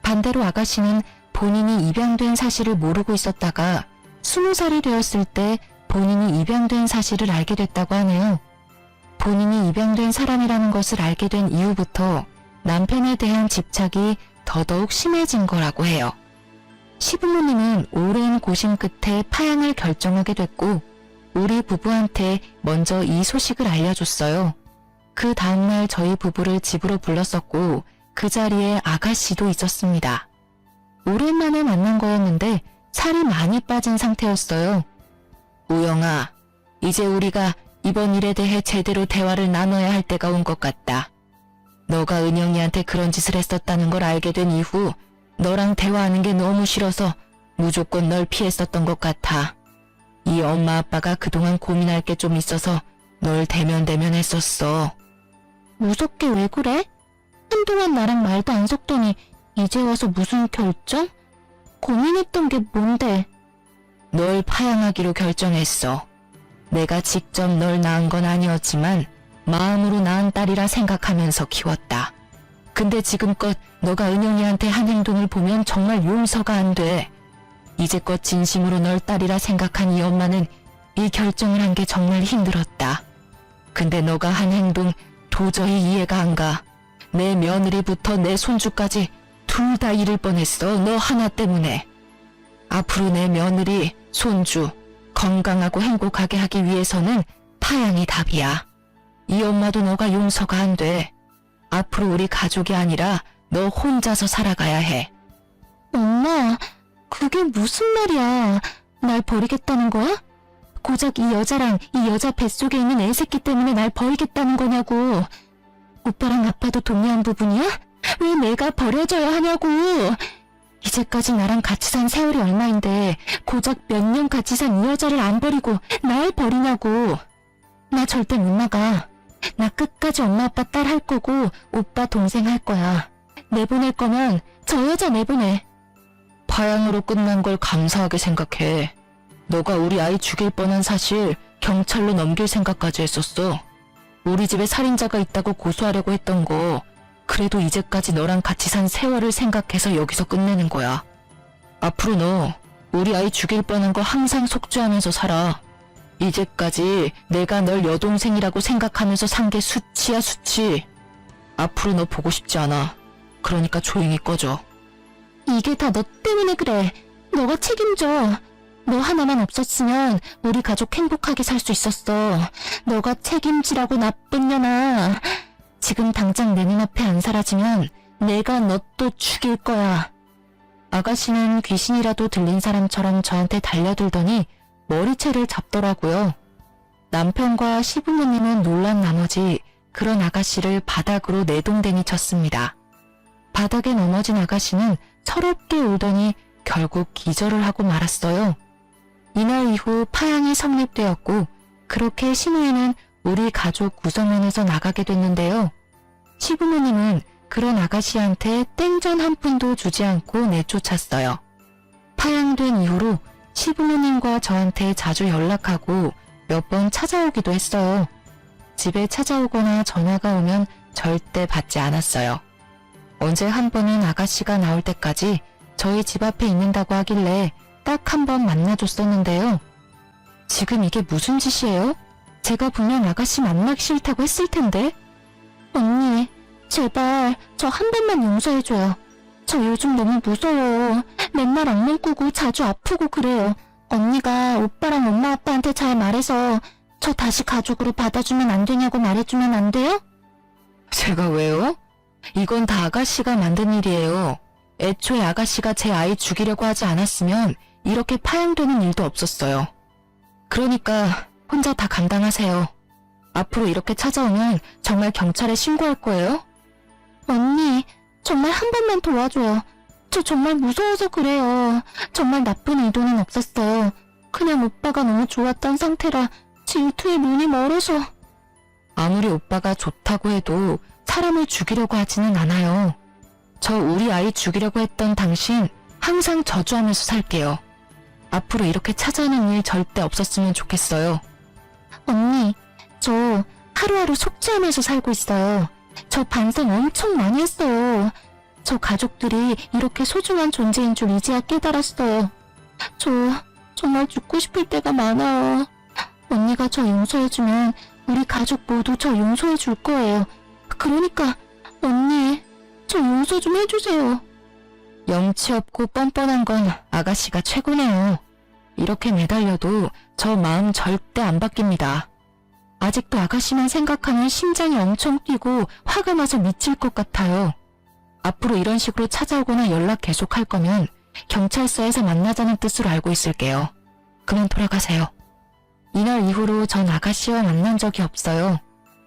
반대로 아가씨는 본인이 입양된 사실을 모르고 있었다가 20살이 되었을 때 본인이 입양된 사실을 알게 됐다고 하네요. 본인이 입양된 사람이라는 것을 알게 된 이후부터 남편에 대한 집착이 더더욱 심해진 거라고 해요. 시부모님은 오랜 고심 끝에 파양을 결정하게 됐고 우리 부부한테 먼저 이 소식을 알려줬어요. 그 다음날 저희 부부를 집으로 불렀었고 그 자리에 아가씨도 있었습니다. 오랜만에 만난 거였는데 살이 많이 빠진 상태였어요. 우영아, 이제 우리가 이번 일에 대해 제대로 대화를 나눠야 할 때가 온 것 같다. 너가 은영이한테 그런 짓을 했었다는 걸 알게 된 이후 너랑 대화하는 게 너무 싫어서 무조건 널 피했었던 것 같아. 이 엄마 아빠가 그동안 고민할 게 좀 있어서 널 대면대면했었어. 무섭게 왜 그래? 한동안 나랑 말도 안 섞더니 이제 와서 무슨 결정? 고민했던 게 뭔데? 널 파양하기로 결정했어. 내가 직접 널 낳은 건 아니었지만 마음으로 낳은 딸이라 생각하면서 키웠다. 근데 지금껏 너가 은영이한테 한 행동을 보면 정말 용서가 안 돼. 이제껏 진심으로 널 딸이라 생각한 이 엄마는 이 결정을 한 게 정말 힘들었다. 근데 너가 한 행동 도저히 이해가 안 가. 내 며느리부터 내 손주까지 둘 다 잃을 뻔했어. 너 하나 때문에. 앞으로 내 며느리, 손주 건강하고 행복하게 하기 위해서는 파양이 답이야. 이 엄마도 너가 용서가 안 돼. 앞으로 우리 가족이 아니라 너 혼자서 살아가야 해. 엄마, 그게 무슨 말이야? 날 버리겠다는 거야? 고작 이 여자랑 이 여자 뱃속에 있는 애새끼 때문에 날 버리겠다는 거냐고. 오빠랑 아빠도 동의한 부분이야? 왜 내가 버려져야 하냐고. 이제까지 나랑 같이 산 세월이 얼마인데 고작 몇 년 같이 산 이 여자를 안 버리고 날 버리냐고. 나 절대 못 나가. 나 끝까지 엄마 아빠 딸 할 거고 오빠 동생 할 거야. 내보낼 거면 저 여자 내보내. 파양으로 끝난 걸 감사하게 생각해. 너가 우리 아이 죽일 뻔한 사실 경찰로 넘길 생각까지 했었어. 우리 집에 살인자가 있다고 고소하려고 했던 거 그래도 이제까지 너랑 같이 산 세월을 생각해서 여기서 끝내는 거야. 앞으로 너 우리 아이 죽일 뻔한 거 항상 속죄하면서 살아. 이제까지 내가 널 여동생이라고 생각하면서 산 게 수치야, 수치. 앞으로 너 보고 싶지 않아. 그러니까 조용히 꺼져. 이게 다 너 때문에 그래. 너가 책임져. 너 하나만 없었으면 우리 가족 행복하게 살 수 있었어. 너가 책임지라고 나쁜 년아. 지금 당장 내 눈앞에 안 사라지면 내가 너 또 죽일 거야. 아가씨는 귀신이라도 들린 사람처럼 저한테 달려들더니 머리채를 잡더라고요. 남편과 시부모님은 놀란 나머지 그런 아가씨를 바닥으로 내동댕이 쳤습니다. 바닥에 넘어진 아가씨는 서럽게 울더니 결국 기절을 하고 말았어요. 이날 이후 파양이 성립되었고 그렇게 신우이는 우리 가족 구성원에서 나가게 됐는데요. 시부모님은 그런 아가씨한테 땡전 한 푼도 주지 않고 내쫓았어요. 파양된 이후로 시부모님과 저한테 자주 연락하고 몇 번 찾아오기도 했어요. 집에 찾아오거나 전화가 오면 절대 받지 않았어요. 언제 한 번은 아가씨가 나올 때까지 저희 집 앞에 있는다고 하길래 딱 한 번 만나줬었는데요. 지금 이게 무슨 짓이에요? 제가 분명 아가씨 만나기 싫다고 했을 텐데. 언니, 제발 저 한 번만 용서해줘요. 저 요즘 너무 무서워요. 맨날 악몽 꾸고 자주 아프고 그래요. 언니가 오빠랑 엄마 아빠한테 잘 말해서 저 다시 가족으로 받아주면 안 되냐고 말해주면 안 돼요? 제가 왜요? 이건 다 아가씨가 만든 일이에요. 애초에 아가씨가 제 아이 죽이려고 하지 않았으면 이렇게 파양되는 일도 없었어요. 그러니까 혼자 다 감당하세요. 앞으로 이렇게 찾아오면 정말 경찰에 신고할 거예요? 언니, 정말 한 번만 도와줘요. 저 정말 무서워서 그래요. 정말 나쁜 의도는 없었어요. 그냥 오빠가 너무 좋았던 상태라 질투에 눈이 멀어서. 아무리 오빠가 좋다고 해도 사람을 죽이려고 하지는 않아요. 저 우리 아이 죽이려고 했던 당신 항상 저주하면서 살게요. 앞으로 이렇게 찾아오는 일 절대 없었으면 좋겠어요. 언니, 저 하루하루 속죄하면서 살고 있어요. 저 반성 엄청 많이 했어요. 저 가족들이 이렇게 소중한 존재인 줄 이제야 깨달았어요. 저 정말 죽고 싶을 때가 많아요. 언니가 저 용서해주면 우리 가족 모두 저 용서해 줄 거예요. 그러니까 언니, 저 용서 좀 해주세요. 염치 없고 뻔뻔한 건 아가씨가 최고네요. 이렇게 매달려도 저 마음 절대 안 바뀝니다. 아직도 아가씨만 생각하면 심장이 엄청 뛰고 화가 나서 미칠 것 같아요. 앞으로 이런 식으로 찾아오거나 연락 계속 할 거면 경찰서에서 만나자는 뜻으로 알고 있을게요. 그만 돌아가세요. 이날 이후로 전 아가씨와 만난 적이 없어요.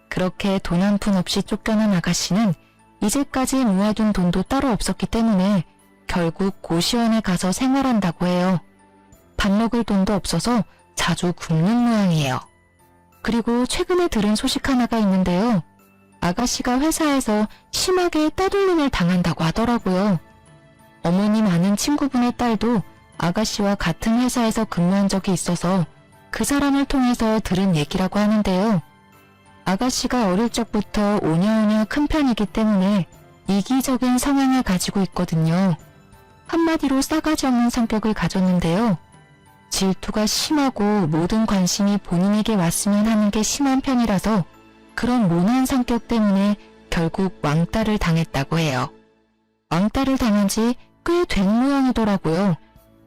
그렇게 돈 한 푼 없이 쫓겨난 아가씨는 이제까지 모아둔 돈도 따로 없었기 때문에 결국 고시원에 가서 생활한다고 해요. 밥 먹을 돈도 없어서 자주 굶는 모양이에요. 그리고 최근에 들은 소식 하나가 있는데요. 아가씨가 회사에서 심하게 따돌림을 당한다고 하더라고요. 어머님 아는 친구분의 딸도 아가씨와 같은 회사에서 근무한 적이 있어서 그 사람을 통해서 들은 얘기라고 하는데요. 아가씨가 어릴 적부터 오냐오냐 큰 편이기 때문에 이기적인 성향을 가지고 있거든요. 한마디로 싸가지 없는 성격을 가졌는데요. 질투가 심하고 모든 관심이 본인에게 왔으면 하는 게 심한 편이라서 그런 모난 성격 때문에 결국 왕따를 당했다고 해요. 왕따를 당한 지 꽤 된 모양이더라고요.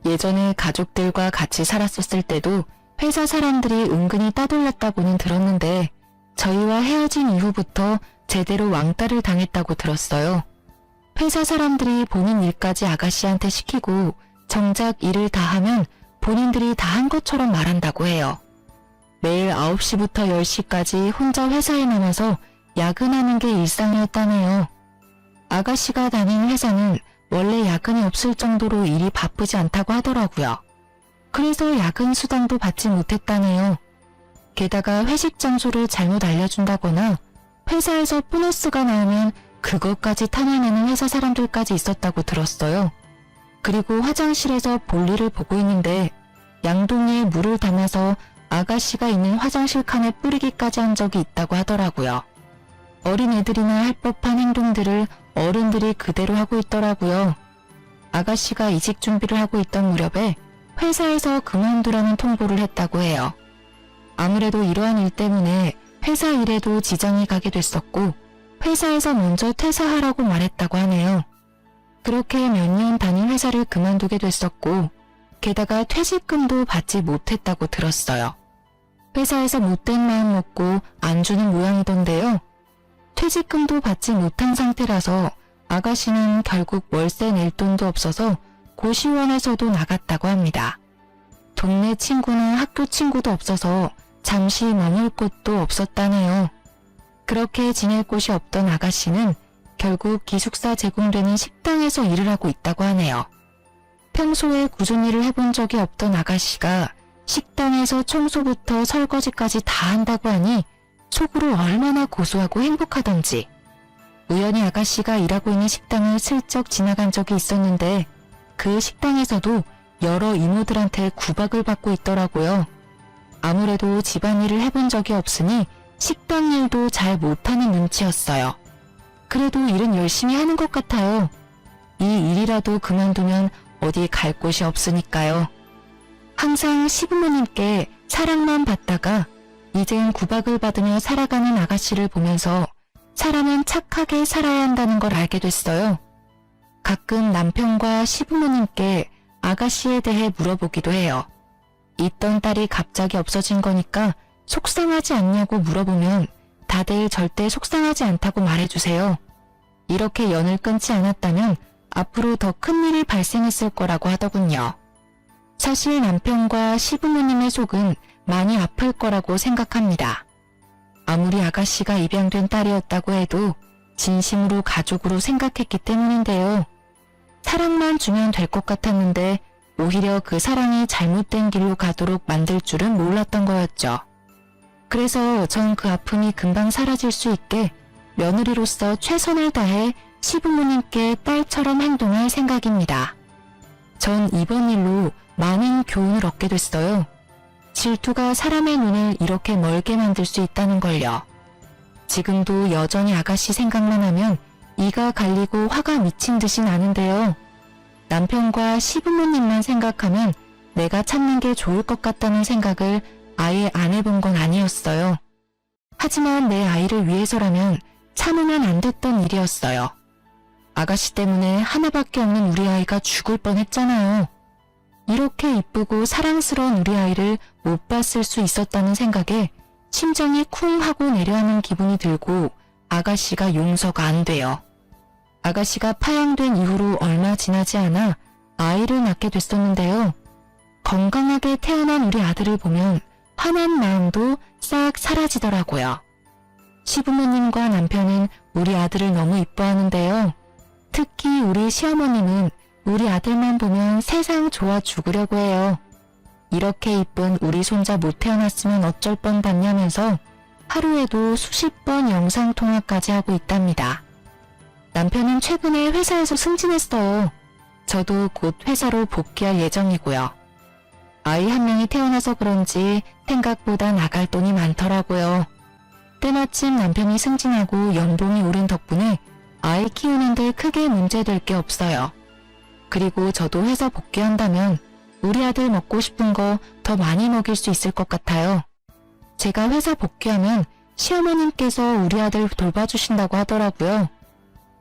예전에 가족들과 같이 살았었을 때도 회사 사람들이 은근히 따돌렸다고는 들었는데 저희와 헤어진 이후부터 제대로 왕따를 당했다고 들었어요. 회사 사람들이 본인 일까지 아가씨한테 시키고 정작 일을 다 하면 본인들이 다 한 것처럼 말한다고 해요. 매일 9시부터 10시까지 혼자 회사에 남아서 야근하는 게 일상이었다네요. 아가씨가 다니는 회사는 원래 야근이 없을 정도로 일이 바쁘지 않다고 하더라고요. 그래서 야근 수당도 받지 못했다네요. 게다가 회식 장소를 잘못 알려준다거나 회사에서 보너스가 나오면 그것까지 탐내는 회사 사람들까지 있었다고 들었어요. 그리고 화장실에서 볼일을 보고 있는데 양동이에 물을 담아서 아가씨가 있는 화장실 칸에 뿌리기까지 한 적이 있다고 하더라고요. 어린애들이나 할 법한 행동들을 어른들이 그대로 하고 있더라고요. 아가씨가 이직 준비를 하고 있던 무렵에 회사에서 그만두라는 통보를 했다고 해요. 아무래도 이러한 일 때문에 회사 일에도 지장이 가게 됐었고 회사에서 먼저 퇴사하라고 말했다고 하네요. 그렇게 몇 년 다닌 회사를 그만두게 됐었고 게다가 퇴직금도 받지 못했다고 들었어요. 회사에서 못된 마음 먹고 안 주는 모양이던데요. 퇴직금도 받지 못한 상태라서 아가씨는 결국 월세 낼 돈도 없어서 고시원에서도 나갔다고 합니다. 동네 친구나 학교 친구도 없어서 잠시 머물 곳도 없었다네요. 그렇게 지낼 곳이 없던 아가씨는 결국 기숙사 제공되는 식당에서 일을 하고 있다고 하네요. 평소에 꾸준히 일을 해본 적이 없던 아가씨가 식당에서 청소부터 설거지까지 다 한다고 하니 속으로 얼마나 고소하고 행복하던지. 우연히 아가씨가 일하고 있는 식당을 슬쩍 지나간 적이 있었는데 그 식당에서도 여러 이모들한테 구박을 받고 있더라고요. 아무래도 집안일을 해본 적이 없으니 식당 일도 잘 못하는 눈치였어요. 그래도 일은 열심히 하는 것 같아요. 이 일이라도 그만두면 어디 갈 곳이 없으니까요. 항상 시부모님께 사랑만 받다가 이젠 구박을 받으며 살아가는 아가씨를 보면서 사람은 착하게 살아야 한다는 걸 알게 됐어요. 가끔 남편과 시부모님께 아가씨에 대해 물어보기도 해요. 있던 딸이 갑자기 없어진 거니까 속상하지 않냐고 물어보면 다들 절대 속상하지 않다고 말해주세요. 이렇게 연을 끊지 않았다면 앞으로 더 큰 일이 발생했을 거라고 하더군요. 사실 남편과 시부모님의 속은 많이 아플 거라고 생각합니다. 아무리 아가씨가 입양된 딸이었다고 해도 진심으로 가족으로 생각했기 때문인데요. 사랑만 주면 될 것 같았는데 오히려 그 사랑이 잘못된 길로 가도록 만들 줄은 몰랐던 거였죠. 그래서 전 그 아픔이 금방 사라질 수 있게 며느리로서 최선을 다해 시부모님께 딸처럼 행동할 생각입니다. 전 이번 일로 많은 교훈을 얻게 됐어요. 질투가 사람의 눈을 이렇게 멀게 만들 수 있다는 걸요. 지금도 여전히 아가씨 생각만 하면 이가 갈리고 화가 미친 듯이 나는데요. 남편과 시부모님만 생각하면 내가 참는 게 좋을 것 같다는 생각을 아예 안 해본 건 아니었어요. 하지만 내 아이를 위해서라면 참으면 안 됐던 일이었어요. 아가씨 때문에 하나밖에 없는 우리 아이가 죽을 뻔했잖아요. 이렇게 이쁘고 사랑스러운 우리 아이를 못 봤을 수 있었다는 생각에 심장이 쿵 하고 내려앉는 기분이 들고 아가씨가 용서가 안 돼요. 아가씨가 파양된 이후로 얼마 지나지 않아 아이를 낳게 됐었는데요. 건강하게 태어난 우리 아들을 보면 화난 마음도 싹 사라지더라고요. 시부모님과 남편은 우리 아들을 너무 이뻐하는데요. 특히 우리 시어머님은 우리 아들만 보면 세상 좋아 죽으려고 해요. 이렇게 이쁜 우리 손자 못 태어났으면 어쩔 뻔했냐면서 하루에도 수십 번 영상통화까지 하고 있답니다. 남편은 최근에 회사에서 승진했어요. 저도 곧 회사로 복귀할 예정이고요. 아이 한 명이 태어나서 그런지 생각보다 나갈 돈이 많더라고요. 때마침 남편이 승진하고 연봉이 오른 덕분에 아이 키우는데 크게 문제될 게 없어요. 그리고 저도 회사 복귀한다면 우리 아들 먹고 싶은 거 더 많이 먹일 수 있을 것 같아요. 제가 회사 복귀하면 시어머님께서 우리 아들 돌봐주신다고 하더라고요.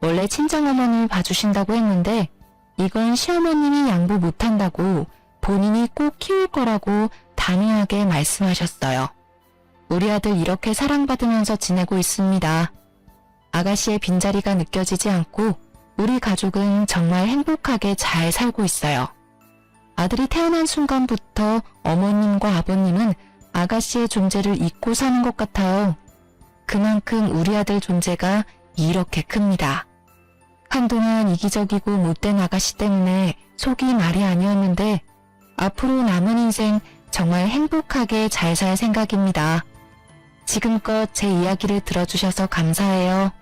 원래 친정어머님이 봐주신다고 했는데 이건 시어머님이 양보 못한다고 본인이 꼭 키울 거라고 단호하게 말씀하셨어요. 우리 아들 이렇게 사랑받으면서 지내고 있습니다. 아가씨의 빈자리가 느껴지지 않고 우리 가족은 정말 행복하게 잘 살고 있어요. 아들이 태어난 순간부터 어머님과 아버님은 아가씨의 존재를 잊고 사는 것 같아요. 그만큼 우리 아들 존재가 이렇게 큽니다. 한동안 이기적이고 못된 아가씨 때문에 속이 말이 아니었는데 앞으로 남은 인생 정말 행복하게 잘 살 생각입니다. 지금껏 제 이야기를 들어주셔서 감사해요.